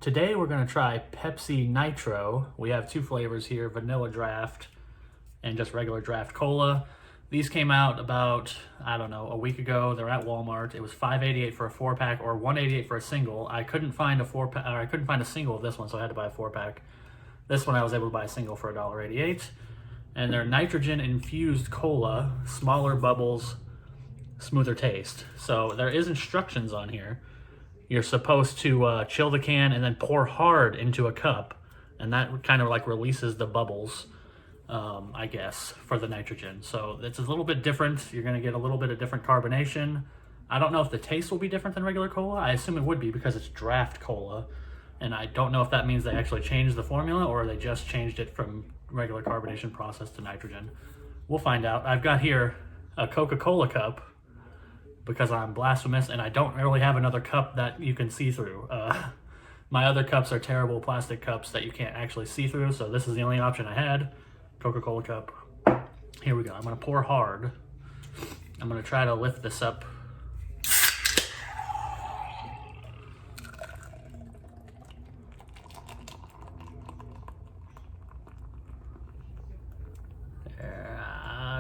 Today we're going to try Pepsi Nitro. We have two flavors here, vanilla draft and just regular draft cola. These came out about, I don't know, a week ago. They're at Walmart. It was $5.88 for a 4-pack or $1.88 for a single. I couldn't find a 4-pack, or I couldn't find a single of this one, so I had to buy a 4-pack. This one I was able to buy a single for $1.88. And they're nitrogen-infused cola, smaller bubbles, smoother taste. So there is instructions on here. You're supposed to chill the can and then pour hard into a cup, and that kind of like releases the bubbles, I guess, for the nitrogen. So it's a little bit different. You're going to get a little bit of different carbonation. I don't know if the taste will be different than regular cola. I assume it would be because it's draft cola, and I don't know if that means they actually changed the formula or they just changed it from regular carbonation process to nitrogen. We'll find out. I've got here a Coca-Cola cup, because I'm blasphemous and I don't really have another cup that you can see through. My other cups are terrible plastic cups that you can't actually see through, so this is the only option I had. Coca-Cola cup. Here we go. I'm gonna pour hard. I'm gonna try to lift this up.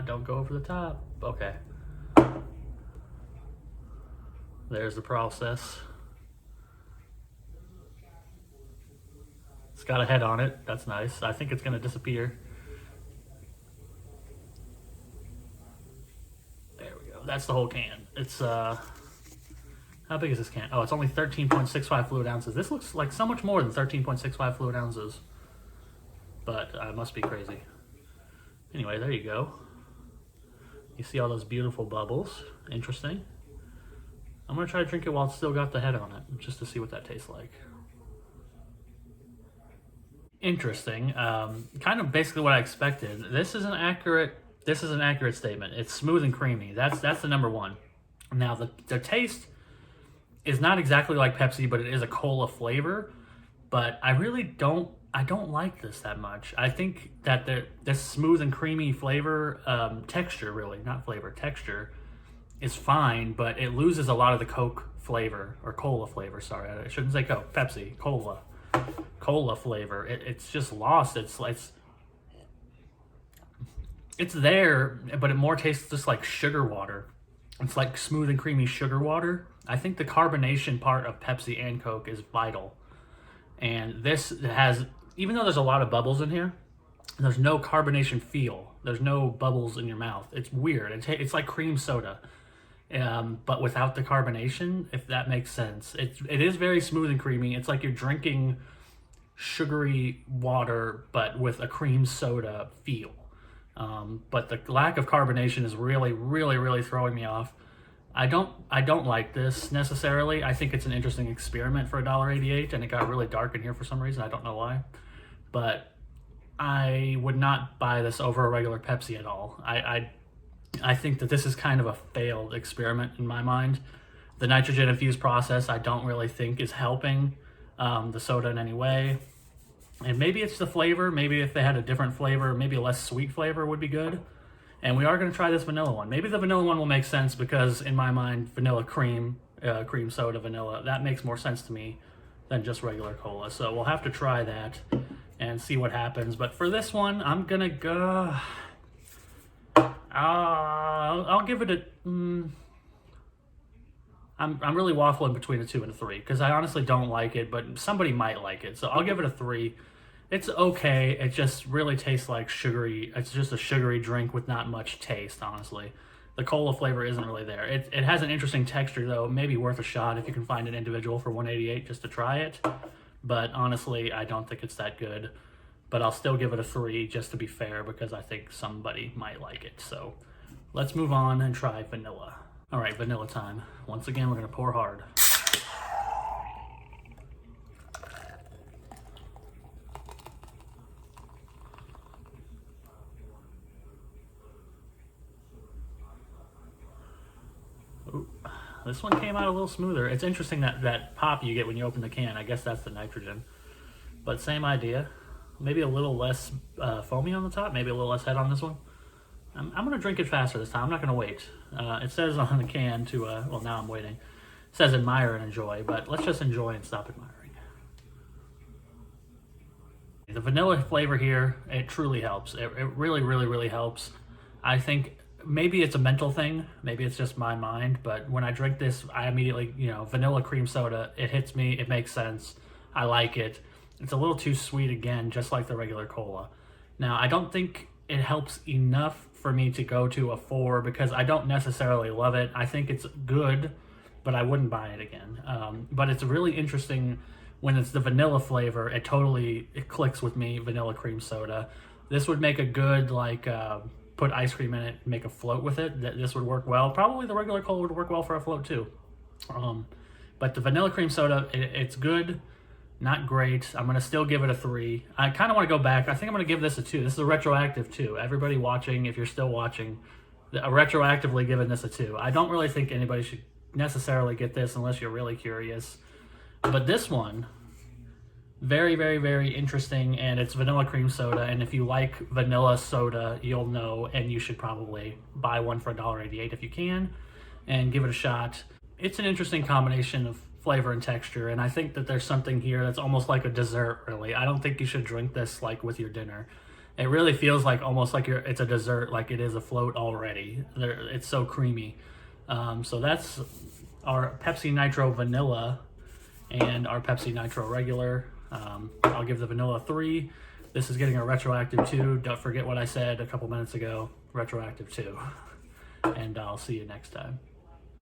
Don't go over the top. Okay. There's the process. It's got a head on it. That's nice. I think it's going to disappear. There we go. That's the whole can. It's, how big is this can? Oh, it's only 13.65 fluid ounces. This looks like so much more than 13.65 fluid ounces. But I must be crazy. Anyway, there you go. You see all those beautiful bubbles. Interesting. I'm going to try to drink it while it's still got the head on it, just to see what that tastes like. Interesting. Kind of basically what I expected. This is an accurate statement. It's smooth and creamy. That's the number one. Now, the taste is not exactly like Pepsi, but it is a cola flavor. But I don't like this that much. I think that this smooth and creamy flavor, texture really, not flavor, texture, is fine, but it loses a lot of the Coke flavor, or cola flavor, sorry. I shouldn't say Coke, Pepsi, cola flavor. It's just lost. It's there, but it more tastes just like sugar water. It's like smooth and creamy sugar water. I think the carbonation part of Pepsi and Coke is vital. And this has, even though there's a lot of bubbles in here, there's no carbonation feel. There's no bubbles in your mouth. It's weird. It's like cream soda. But without the carbonation, if that makes sense. It is very smooth and creamy. It's like you're drinking sugary water, but with a cream soda feel. But the lack of carbonation is really, really, really throwing me off. I don't like this necessarily. I think it's an interesting experiment for $1.88, and it got really dark in here for some reason. I don't know why. But I would not buy this over a regular Pepsi at all. I think that this is kind of a failed experiment in my mind. The nitrogen-infused process I don't really think is helping the soda in any way. And maybe it's the flavor. Maybe if they had a different flavor, maybe a less sweet flavor would be good. And we are going to try this vanilla one. Maybe the vanilla one will make sense because in my mind, vanilla cream soda, vanilla, that makes more sense to me than just regular cola. So we'll have to try that and see what happens. But for this one, I'm going to go... I'll give it a... I'm really waffling between a 2 and a 3 because I honestly don't like it, but somebody might like it. So I'll give it a 3. It's okay. It just really tastes like sugary. It's just a sugary drink with not much taste, honestly. The cola flavor isn't really there. It has an interesting texture, though. Maybe worth a shot if you can find an individual for $1.88 just to try it. But honestly, I don't think it's that good. But I'll still give it a 3 just to be fair because I think somebody might like it. So let's move on and try vanilla. All right, vanilla time. Once again, we're going to pour hard. Ooh, this one came out a little smoother. It's interesting that pop you get when you open the can. I guess that's the nitrogen. But same idea. Maybe a little less foamy on the top. Maybe a little less head on this one. I'm going to drink it faster this time. I'm not going to wait. It says on the can to, well, now I'm waiting. It says admire and enjoy, but let's just enjoy and stop admiring. The vanilla flavor here, it truly helps. It really, really, really helps. I think maybe it's a mental thing. Maybe it's just my mind. But when I drink this, I immediately, vanilla cream soda, it hits me. It makes sense. I like it. It's a little too sweet again, just like the regular cola. Now, I don't think it helps enough for me to go to a 4 because I don't necessarily love it. I think it's good, but I wouldn't buy it again. But it's really interesting when it's the vanilla flavor. It clicks with me, vanilla cream soda. This would make a good, put ice cream in it, make a float with it. This would work well. Probably the regular cola would work well for a float too. But the vanilla cream soda, it's good. Not great. I'm going to still give it a 3. I kind of want to go back. I think I'm going to give this a 2. This is a retroactive 2. Everybody watching, if you're still watching, retroactively giving this a 2. I don't really think anybody should necessarily get this unless you're really curious. But this one, very, very, very interesting, and it's vanilla cream soda. And if you like vanilla soda, you'll know, and you should probably buy one for $1.88 if you can, and give it a shot. It's an interesting combination of flavor and texture, and I think that there's something here that's almost like a dessert, really. I don't think you should drink this like with your dinner. It really feels like almost like it's a dessert, like it is a float already. It's so creamy. So that's our Pepsi Nitro Vanilla and our Pepsi Nitro Regular. I'll give the vanilla a 3. This is getting a retroactive 2. Don't forget what I said a couple minutes ago, retroactive 2. And I'll see you next time.